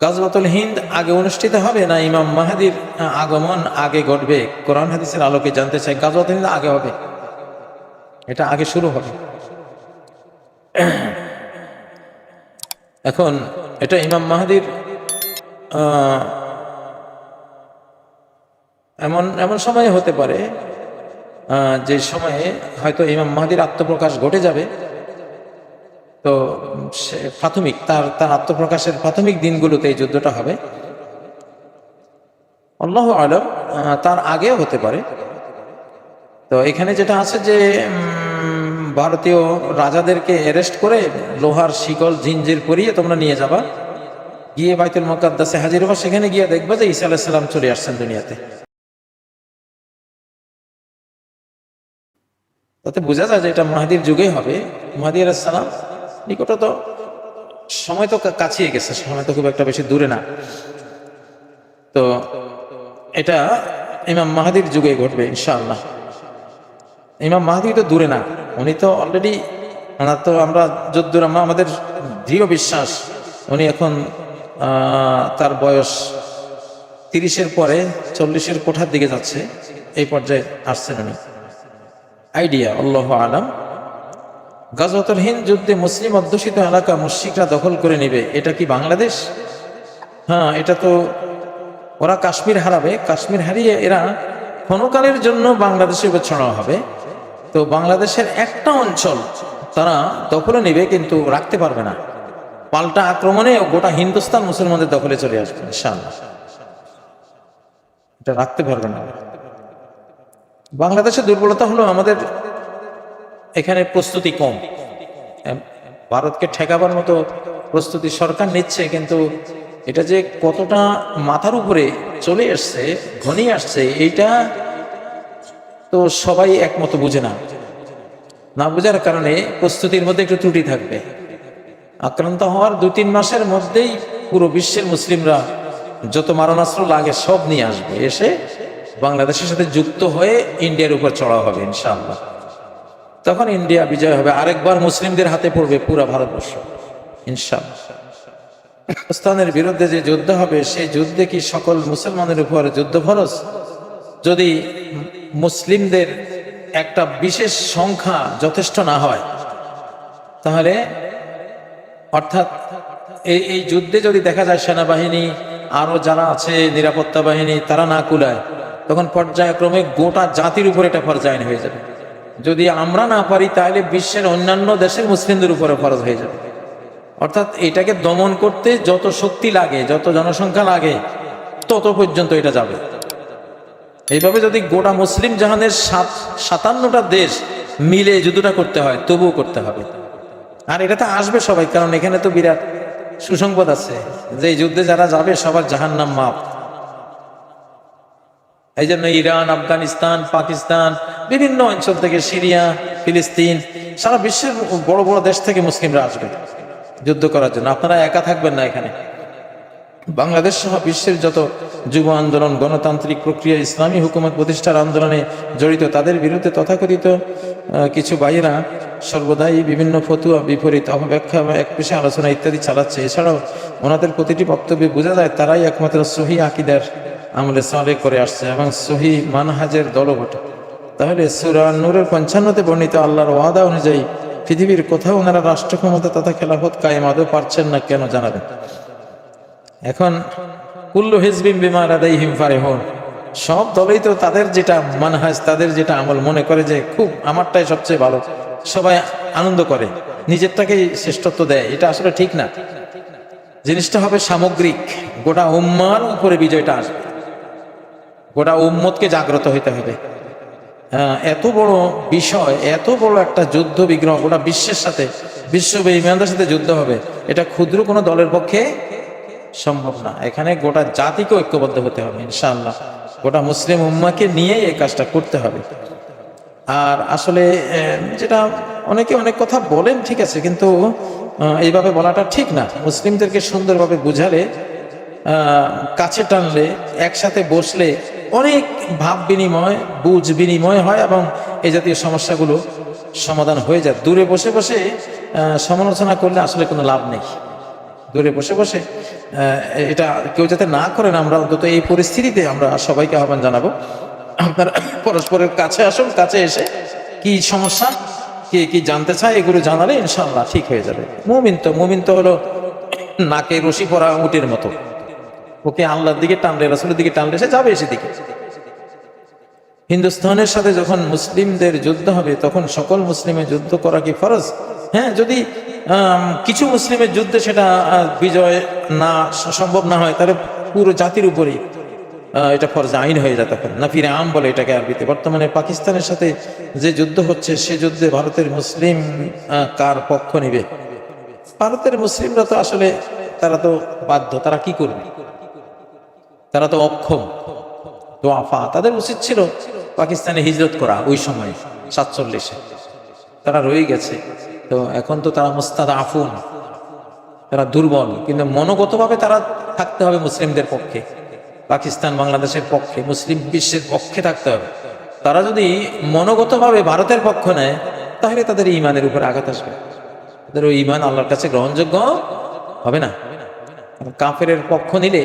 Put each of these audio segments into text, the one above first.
গাজওয়াতুল হিন্দ আগে অনুষ্ঠিত হবে না ইমাম মাহদির আগমন আগে ঘটবে? কোরআন হাদিসের আলোকে জানতে চাই। গাজওয়াতুল হিন্দ আগে হবে, এটা আগে শুরু হবে। এখন এটা ইমাম মাহদির এমন এমন সময় হতে পারে যে সময়ে হয়তো ইমাম মাহদির আত্মপ্রকাশ ঘটে যাবে। তো প্রাথমিক তার আত্মপ্রকাশের প্রাথমিক দিনগুলোতে এই যুদ্ধটা হবে। আল্লাহু আলাম, তার আগেও হতে পারে। তো এখানে যেটা আছে যে ভারতীয় রাজাদেরকে অ্যারেস্ট করে লোহার শিকল জিঞ্জির পরিয়ে তোমরা নিয়ে যাবা, গিয়ে বাইতুল মুকাদ্দাসে হাজির হবা, সেখানে গিয়ে দেখবা যে ঈসা আলাইহিস সালাম চলে আসছেন দুনিয়াতে। তাতে বোঝা যায় যে এটা মাহদির যুগেই হবে। মাহদি আলাইহিস সালাম নিকটত, সময় তো কাছিয়ে গেছে, সময় তো খুব একটা বেশি দূরে না। তো এটা ইমাম মাহদির যুগে ঘটবে ইনশাআল্লাহ। ইমাম মাহদি তো দূরে না, উনি তো অলরেডি, তো আমরা যদ্দূর আমাদের দৃঢ় বিশ্বাস উনি এখন তার বয়স 30-এর পরে 40-এর কোঠার দিকে যাচ্ছে, এই পর্যায়ে আসছেন উনি। আইডিয়া আল্লাহু আলাম। গাজওয়াতুল হিন্দ যুদ্ধে মুসলিম অধ্যুষিত এলাকা মুশরিকরা দখল করে নেবে, এটা কি বাংলাদেশ? হ্যাঁ, এটা তো ওরা কাশ্মীর হারাবে, কাশ্মীর হারিয়ে এরা ক্ষণকালের জন্য বাংলাদেশে ছড়ানো হবে। তো বাংলাদেশের একটা অঞ্চল তারা দখলে নেবে, কিন্তু রাখতে পারবে না। পাল্টা আক্রমণে গোটা হিন্দুস্তান মুসলমানদের দখলে চলে আসবে ইনশাআল্লাহ। এটা রাখতে পারবে না। বাংলাদেশের দুর্বলতা হলো আমাদের এখানে প্রস্তুতি কম। ভারতকে ঠেকাবার মতো প্রস্তুতি সরকার নিচ্ছে, কিন্তু এটা যে কতটা মাথার উপরে চলে আসছে, ঘনিয়ে আসছে, এইটা তো সবাই একমত বুঝে না। না বোঝার কারণে প্রস্তুতির মধ্যে একটু ত্রুটি থাকবে। আক্রান্ত হওয়ার 2-3 মাসের মধ্যেই পুরো বিশ্বের মুসলিমরা যত মারণাস্ত্র লাগে সব নিয়ে আসবে, এসে বাংলাদেশের সাথে যুক্ত হয়ে ইন্ডিয়ার উপর চড়া হবে ইনশাআল্লাহ। তখন ইন্ডিয়া বিজয় হবে, আরেকবার মুসলিমদের হাতে পড়বে পুরো ভারতবর্ষ ইনশাআল্লাহ। পাকিস্তানের বিরুদ্ধে যে যুদ্ধ হবে, সেই যুদ্ধে কি সকল মুসলমানের উপর যুদ্ধ ফরজ? যদি মুসলিমদের একটা বিশেষ সংখ্যা যথেষ্ট না হয়, তাহলে অর্থাৎ এই যুদ্ধে যদি দেখা যায় সেনাবাহিনী আরো যারা আছে নিরাপত্তা বাহিনী তারা না কুলায়, তখন পর্যায়ক্রমে গোটা জাতির উপর এটা ফরজ হয়ে যাবে। যদি আমরা না পারি, তাহলে বিশ্বের অন্যান্য দেশের মুসলিমদের উপরে ফরজ হয়ে যাবে। অর্থাৎ এটাকে দমন করতে যত শক্তি লাগে, যত জনসংখ্যা লাগে, তত পর্যন্ত এটা যাবে। এইভাবে যদি গোটা মুসলিম জাহানের 57টা দেশ মিলে যুদ্ধটা করতে হয়, তবুও করতে হবে। আর এটাতে আসবে সবাই, কারণ এখানে তো বিরাট সুসংবাদ আছে যে এই যুদ্ধে যারা যাবে সবার জাহান্নাম মাপ। এই জন্য ইরান, আফগানিস্তান, পাকিস্তান, বিভিন্ন অঞ্চল থেকে, সিরিয়া, ফিলিস্তিন, সারা বিশ্বের বড় বড় দেশ থেকে মুসলিমরা আসবে যুদ্ধ করার জন্য। আপনারা একা থাকবেন না এখানে। বাংলাদেশ সহ বিশ্বের যত যুব আন্দোলন, গণতান্ত্রিক প্রক্রিয়া, ইসলামী হুকুমত প্রতিষ্ঠার আন্দোলনে জড়িত, তাদের বিরুদ্ধে তথাকথিত কিছু ভাইয়েরা সর্বদাই বিভিন্ন ফতুয়া, বিপরীত অপব্যাখ্যা, একপেশে আলোচনা ইত্যাদি চালাচ্ছে। এছাড়াও ওনাদের প্রতিটি বক্তব্যে বোঝা যায় তারাই একমাত্র সহি আকিদার আমলে সালেহ করে আসছে এবং সহি মানহাজের দলবট। তাহলে সূরা নূরের 55-তে বর্ণিত আল্লাহর ওয়াদা অনুযায়ী পৃথিবীর কোথাও ওনারা রাষ্ট্র ক্ষমতা তথা খেলাফত কায়েম আদৌ পারছেন না, কেন জানাবেন? এখন কুল্লু হিজবিন বিমা লাদাইহিম ফারিহুন, সব দলেই তো তাদের যেটা মানহাজ, তাদের যেটা আমল মনে করে যে খুব আমারটাই সবচেয়ে ভালো, সবাই আনন্দ করে, নিজেরটাকেই শ্রেষ্ঠত্ব দেয়। এটা আসলে ঠিক না। জিনিসটা হবে সামগ্রিক, গোটা উম্মার উপরে বিজয়টা আসবে, গোটা উম্মতকে জাগ্রত হইতে হবে। এত বড় বিষয়, এত বড় একটা যুদ্ধ বিগ্রহ, গোটা বিশ্বের সাথে, বিশ্ব বেঈমানদের সাথে যুদ্ধ হবে, এটা ক্ষুদ্র কোনো দলের পক্ষে সম্ভব না। এখানে গোটা জাতিকে ঐক্যবদ্ধ হতে হবে ইনশাআল্লাহ, গোটা মুসলিম উম্মাকে নিয়ে এই কাজটা করতে হবে। আর আসলে যেটা অনেকে অনেক কথা বলেন, ঠিক আছে, কিন্তু এইভাবে বলাটা ঠিক না। মুসলিমদেরকে সুন্দরভাবে বুঝালে, কাছে টানলে, একসাথে বসলে অনেক ভাব বিনিময়, বুঝ বিনিময় হয় এবং এই জাতীয় সমস্যাগুলো সমাধান হয়ে যায়। দূরে বসে বসে সমালোচনা করলে আসলে কোনো লাভ নেই। দূরে বসে বসে এটা কেউ যাতে না করেন, আমরা অন্তত এই পরিস্থিতিতে আমরা সবাইকে আহ্বান জানাবো, আপনারা পরস্পরের কাছে আসুন, কাছে এসে কি সমস্যা, কে কি জানতে চায় এগুলো জানালে ইনশাআল্লাহ ঠিক হয়ে যাবে। মুমিন তো হলো নাকে রশি পরা উটের মতো, ওকে আল্লাহর দিকে টানলে, রাসূলের দিকে টানলে সে যাবে সেদিকে। হিন্দুস্তানের সাথে যখন মুসলিমদের যুদ্ধ হবে তখন সকল মুসলিমের যুদ্ধ করা কি ফরজ? হ্যাঁ, যদি কিছু মুসলিমের যুদ্ধে সেটা বিজয় না সম্ভব না হয়, তাহলে পুরো জাতির উপরেই এটা ফরজ আইন হয়ে যায় তখন। নাফিরে আম বলে এটাকে আরবিতে। বর্তমানে পাকিস্তানের সাথে যে যুদ্ধ হচ্ছে, সে যুদ্ধে ভারতের মুসলিম কার পক্ষ নিবে? ভারতের মুসলিমরা তো আসলে তারা তো বাধ্য, তারা কি করবে? তারা তো অক্ষম, দোয়াফা। তাদের উচিত ছিল পাকিস্তানে হিজরত করা ওই সময় 47-এ, তারা রয়ে গেছে। তো এখন তো তারা মুস্তাদআফুন, তারা দুর্বল, কিন্তু মনোগতভাবে তারা থাকতে হবে মুসলিমদের পক্ষে, পাকিস্তান বাংলাদেশের পক্ষে, মুসলিম বিশ্বের পক্ষে থাকতে হবে। তারা যদি মনোগতভাবে ভারতের পক্ষ নেয়, তাহলে তাদের ইমানের উপরে আঘাত আসবে, তাদের ওই ইমান আল্লাহর কাছে গ্রহণযোগ্য হবে না। কাফেরের পক্ষ নিলে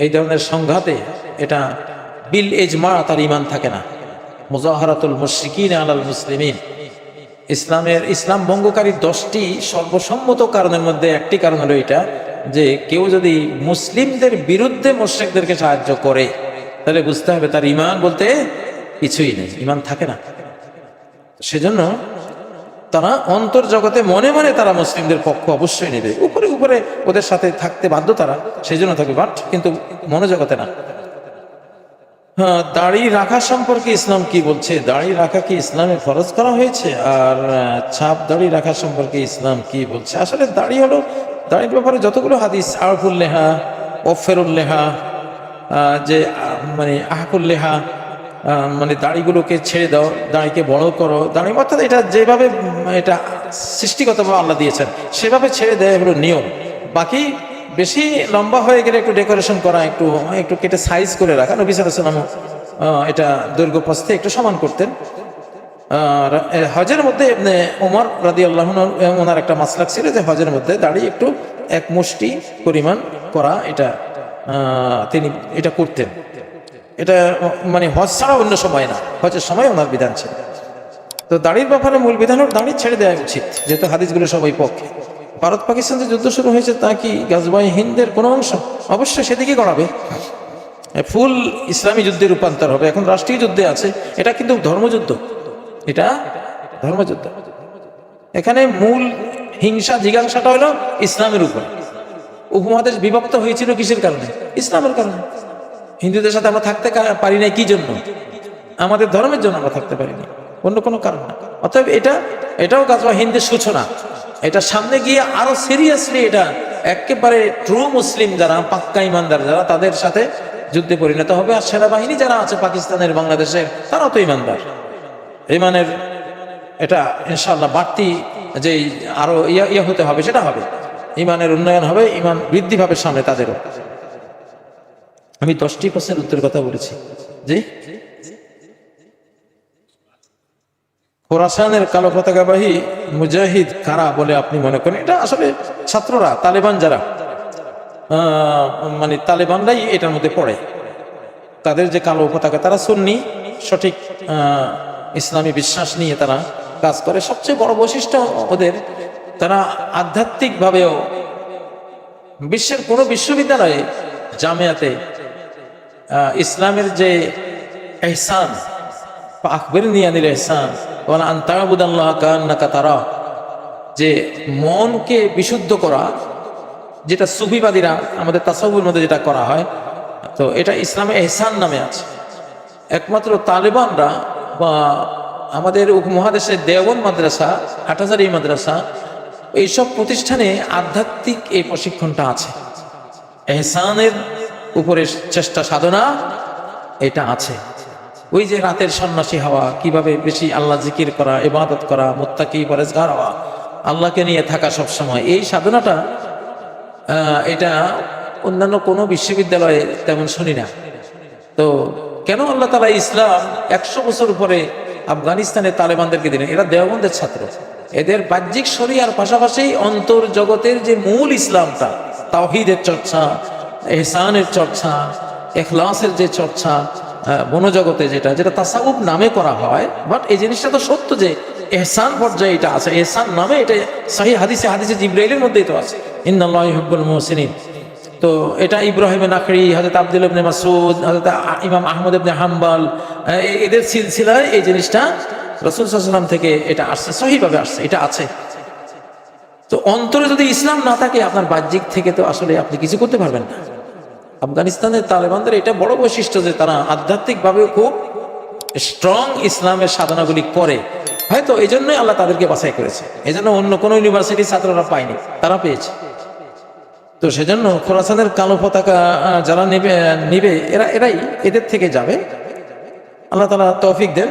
এই ধরনের সংঘাতে এটা বিল ইজমা তার ইমান থাকে না। মুজাহারাতুল মুশরিকিন আলাল মুসলিমিন, ইসলাম ভঙ্গকারী 10টি সর্বসম্মত কারণের মধ্যে একটি কারণ হলো এটা, যে কেউ যদি মুসলিমদের বিরুদ্ধে মুশরিকদেরকে সাহায্য করে, তাহলে বুঝতে হবে তার ইমান বলতে কিছুই নেই, ইমান থাকে না। সেজন্য তারা অন্তর্জগতে মনে মনে তারা মুসলিমদের পক্ষ অবশ্যই নেবে, উপরে উপরে ওদের সাথে থাকতে বাধ্য তারা, সেই জন্য থাকবে, বাট কিন্তু মনোজগতে না। হ্যাঁ, দাড়ি রাখা সম্পর্কে ইসলাম কি বলছে? দাড়ি রাখা কি ইসলামে ফরজ করা হয়েছে? আর ছাপ দাড়ি রাখা সম্পর্কে ইসলাম কি বলছে? আসলে দাড়ির ব্যাপারে যতগুলো হাদিস, আরফুল্লেহা, ওফেরুল্লেহা, যে মানে আহকুল্লেহা, মানে দাড়িগুলোকে ছেড়ে দাও, দাড়িকে বড় করো, দাড়ি অর্থাৎ এটা যেভাবে এটা সৃষ্টিগতভাবে আল্লাহ দিয়েছেন সেভাবে ছেড়ে দেয় হলো নিয়ম। বাকি বেশি লম্বা হয়ে গেলে একটু ডেকোরেশন করা, একটু কেটে সাইজ করে রাখা। নবী সাল্লাল্লাহু আলাইহি ওয়াসাল্লাম এটা দৈর্ঘ্য প্রস্থে একটু সমান করতেন। হজের মধ্যে ওমর রাদিয়াল্লাহু আনহু, ওনার একটা মাসলাক ছিল যে হজের মধ্যে দাড়ি একটু এক মুষ্টি পরিমাণ করা, এটা তিনি এটা করতেন। এটা মানে হজ ছাড়া অন্য সময় না, হজের সময় ওনার বিধান ছিল। তো দাড়ির ব্যাপারে মূল বিধান হল দাড়ি ছেড়ে দেওয়া উচিত, যেহেতু হাদিসগুলো সবাই পক্ষে। ভারত পাকিস্তান যে যুদ্ধ শুরু হয়েছে তা কি গাজওয়ায়ে হিন্দের কোনো অংশ? অবশ্যই সেদিকে গড়াবে, ফুল ইসলামী যুদ্ধে রূপান্তর হবে। এখন রাষ্ট্রীয় যুদ্ধে আছে, এটা কিন্তু ধর্মযুদ্ধ, এটা ধর্মযুদ্ধ। এখানে মূল হিংসা জিজ্ঞাসাটা হলো ইসলামের উপর। উপমহাদেশ বিভক্ত হয়েছিল কিসের কারণে? ইসলামের কারণে। হিন্দুদের সাথে আমরা থাকতে পারি না কি জন্য? আমাদের ধর্মের জন্য আমরা থাকতে পারিনি, অন্য কোনো কারণ না। অতএব এটাও গাজওয়ায়ে হিন্দের সূচনা। এটা সামনে গিয়ে আরো সিরিয়াসলি এটা একেবারে ট্রু মুসলিম যারা, পাক্কা ইমানদার যারা, তাদের সাথে যুদ্ধে পরিণত হবে। আর সেনাবাহিনী যারা আছে পাকিস্তানের, বাংলাদেশের, তারাও তো ইমানদার। ইমানের এটা ইনশাআল্লাহ বাড়তি যে আরো ইয়া হতে হবে, সেটা হবে, ইমানের উন্নয়ন হবে, ইমান বৃদ্ধি পাবে সামনে তাদেরও। আমি 10টি প্রশ্নের উত্তর কথা বলেছি। জি, খোরাসানের কালো পতাকাবাহী মুজাহিদ কারা বলে আপনি মনে করেন? এটা আসলে ছাত্ররা, তালেবান যারা, মানে তালেবানরাই এটার মধ্যে পড়ে। তাদের যে কালো পতাকা, তারা সুন্নি, সঠিক ইসলামী বিশ্বাস নিয়ে তারা কাজ করে। সবচেয়ে বড় বৈশিষ্ট্য ওদের, তারা আধ্যাত্মিকভাবেও বিশ্বের কোনো বিশ্ববিদ্যালয়ে, জামিয়াতে ইসলামের যে ইহসান, আখবিরনি আনিল ইহসান ওয়া আন তা'বুদাল্লাহা কাআন্নাকা তারাহ, যে মনকে বিশুদ্ধ করা, যেটা সুফিবাদীরা আমাদের তাসাউফের মধ্যে যেটা করা হয়, তো এটা ইসলামে ইহসান নামে আছে। একমাত্র তালেবানরা বা আমাদের উপমহাদেশের দেওবন্দ মাদ্রাসা, হাটহাজারী মাদ্রাসা, এইসব প্রতিষ্ঠানে আধ্যাত্মিক এই প্রশিক্ষণটা আছে, ইহসানের উপরে চেষ্টা সাধনা এটা আছে। ওই যে রাতের সন্ন্যাসী হওয়া, কিভাবে বেশি আল্লাহ জিকির করা, ইবাদত করা, মুত্তাকি পরেজগার হওয়া, আল্লাহকে নিয়ে থাকা সব সময়, এই সাধনাটা এটা অন্যান্য কোনো বিশ্ববিদ্যালয়ে তেমন শুনি না। তো কেন আল্লাহ তাআলা ইসলাম 100 বছর উপরে আফগানিস্তানের তালেবানদেরকে দিলেন? এরা দেওবন্দের ছাত্র, এদের বাহ্যিক শরিয়ার পাশাপাশি অন্তর জগতের যে মূল ইসলামটা, তাওহীদের চর্চা, ইহসানের চর্চা, ইখলাসের যে চর্চা, মনোজগতে যেটা যেটা তাসাউফ নামে করা হয়, বাট এই জিনিসটা তো সত্য যে ইহসান পর্যায়ে এটা আছে, ইহসান নামে এটা সহিহ হাদিসে জিবরাইলের মধ্যেই তো আছে, ইন্নাল্লাহা ইউহিব্বুল মুহসিনিন। তো এটা ইব্রাহিম নাখরি, হযরত আব্দুল ইবনে মাসউদ, হযরত ইমাম আহমদ ইবনে হাম্বল, এদের সিলসিলায় এই জিনিসটা রাসূল সাল্লাল্লাহু আলাইহি ওয়াসাল্লাম থেকে এটা আসছে, সহিভাবে আসছে, এটা আছে। তো অন্তরে যদি ইসলাম না থাকে, আপনার বাহ্যিক থেকে তো আসলে আপনি কিছু করতে পারবেন না। আফগানিস্তানের তালেবানদের এটা বড় বৈশিষ্ট্য যে তারা আধ্যাত্মিকভাবে খুব স্ট্রং ইসলামের সাধনাগুলি করে, হয়তো এই জন্যই আল্লাহ তাদেরকে বাছাই করেছে, এই জন্য অন্য কোনো ইউনিভার্সিটির ছাত্ররা পায়নি, তারা পেয়েছে। তো সেজন্য খোরাসানের কালো পতাকা যারা নিবে এরাই এদের থেকে যাবে। আল্লাহ তাআলা তৌফিক দেন।